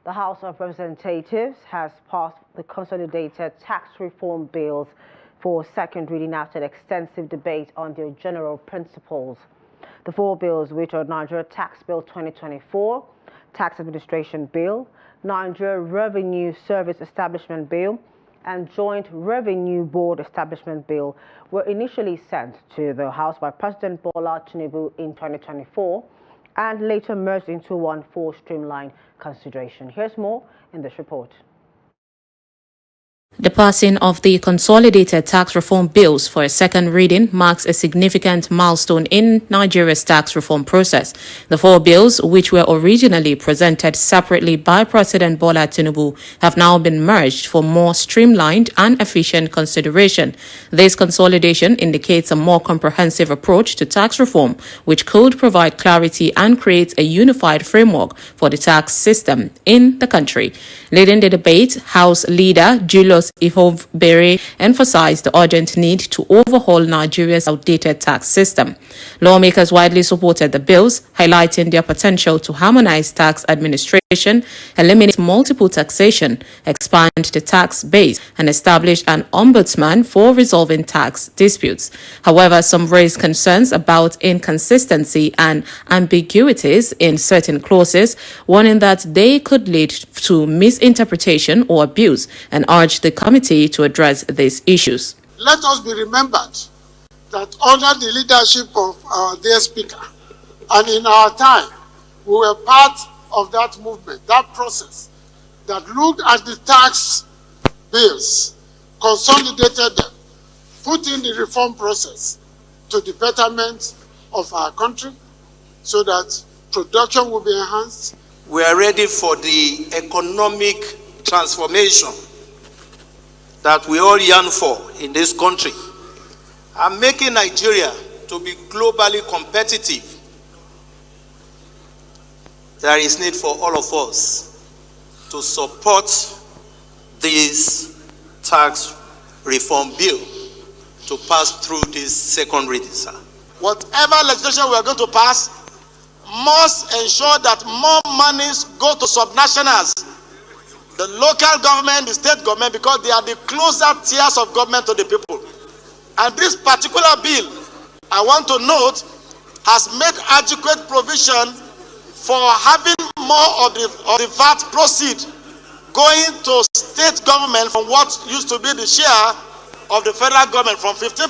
The House of Representatives has passed the consolidated tax reform bills for second reading after extensive debate on their general principles. The four bills, which are Nigeria Tax Bill 2024, Tax Administration Bill, Nigeria Revenue Service Establishment Bill, and Joint Revenue Board Establishment Bill, were initially sent to the House by President Bola Tinubu in 2024 and later merged into one for streamlined consideration. Here's more in this report. The passing of the consolidated tax reform bills for a second reading marks a significant milestone in Nigeria's tax reform process. The four bills, which were originally presented separately by President Bola Tinubu, have now been merged for more streamlined and efficient consideration. This consolidation indicates a more comprehensive approach to tax reform, which could provide clarity and create a unified framework for the tax system in the country. Leading the debate, House Leader Julius Ihove emphasized the urgent need to overhaul Nigeria's outdated tax system. Lawmakers widely supported the bills, highlighting their potential to harmonize tax administration, eliminate multiple taxation, expand the tax base, and establish an ombudsman for resolving tax disputes. However, some raised concerns about inconsistency and ambiguities in certain clauses, warning that they could lead to misinterpretation or abuse, and urged the committee to address these issues. Let us be remembered that under the leadership of our dear Speaker, and in our time, we were part of that movement, that process that looked at the tax bills, consolidated them, put in the reform process to the betterment of our country so that production will be enhanced. We are ready for the economic transformation that we all yearn for in this country, and making Nigeria to be globally competitive. There is need for all of us to support this tax reform bill to pass through this second reading, sir. Whatever legislation we are going to pass must ensure that more monies go to subnationals, the local government, the state government, because they are the closer tiers of government to the people. And this particular bill, I want to note, has made adequate provision for having more of the VAT proceed going to state government from what used to be the share of the federal government, from 15%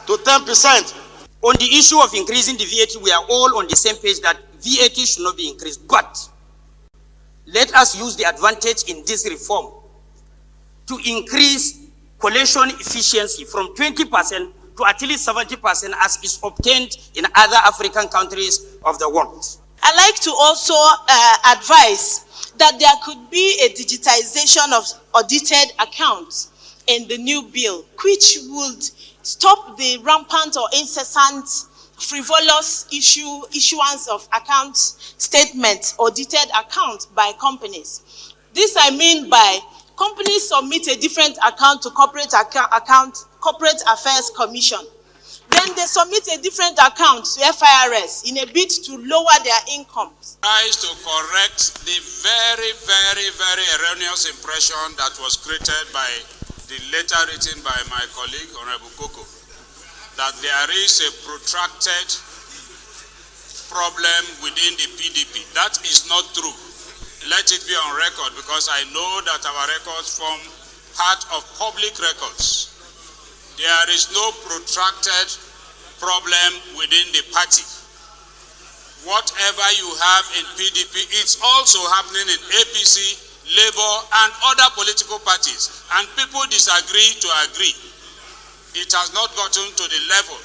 to 10%. On the issue of increasing the VAT, we are all on the same page that VAT should not be increased. But let us use the advantage in this reform to increase collection efficiency from 20% to at least 70% as is obtained in other African countries of the world. I'd like to also advise that there could be a digitization of audited accounts in the new bill, which would stop the rampant or incessant frivolous issuance of account statements, audited accounts by companies. This I mean by companies submit a different account to Corporate Affairs Commission. Then they submit a different account to FIRS in a bid to lower their incomes. Tries to correct the very, very, very erroneous impression that was created by the letter written by my colleague, Honorable Koko, that there is a protracted problem within the PDP. That is not true. Let it be on record, because I know that our records form part of public records. There is no protracted problem within the party. Whatever you have in PDP, it's also happening in APC, Labour, and other political parties. And people disagree to agree. It has not gotten to the level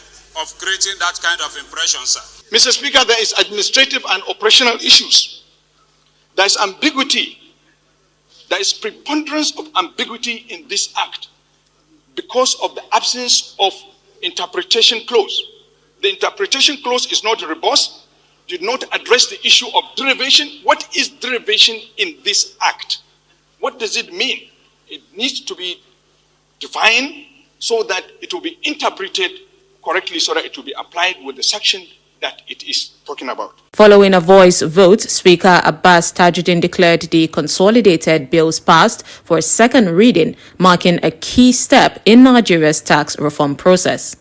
of creating that kind of impression, sir. Mr. Speaker, there is administrative and operational issues. There is ambiguity. There is preponderance of ambiguity in this act because of the absence of interpretation clause. The interpretation clause is not robust, did not address the issue of derivation. What is derivation in this act? What does it mean? It needs to be defined so that it will be interpreted correctly, so that it will be applied with the section that it is talking about. Following a voice vote, Speaker Abbas Tajuddin declared the consolidated bills passed for a second reading, marking a key step in Nigeria's tax reform process.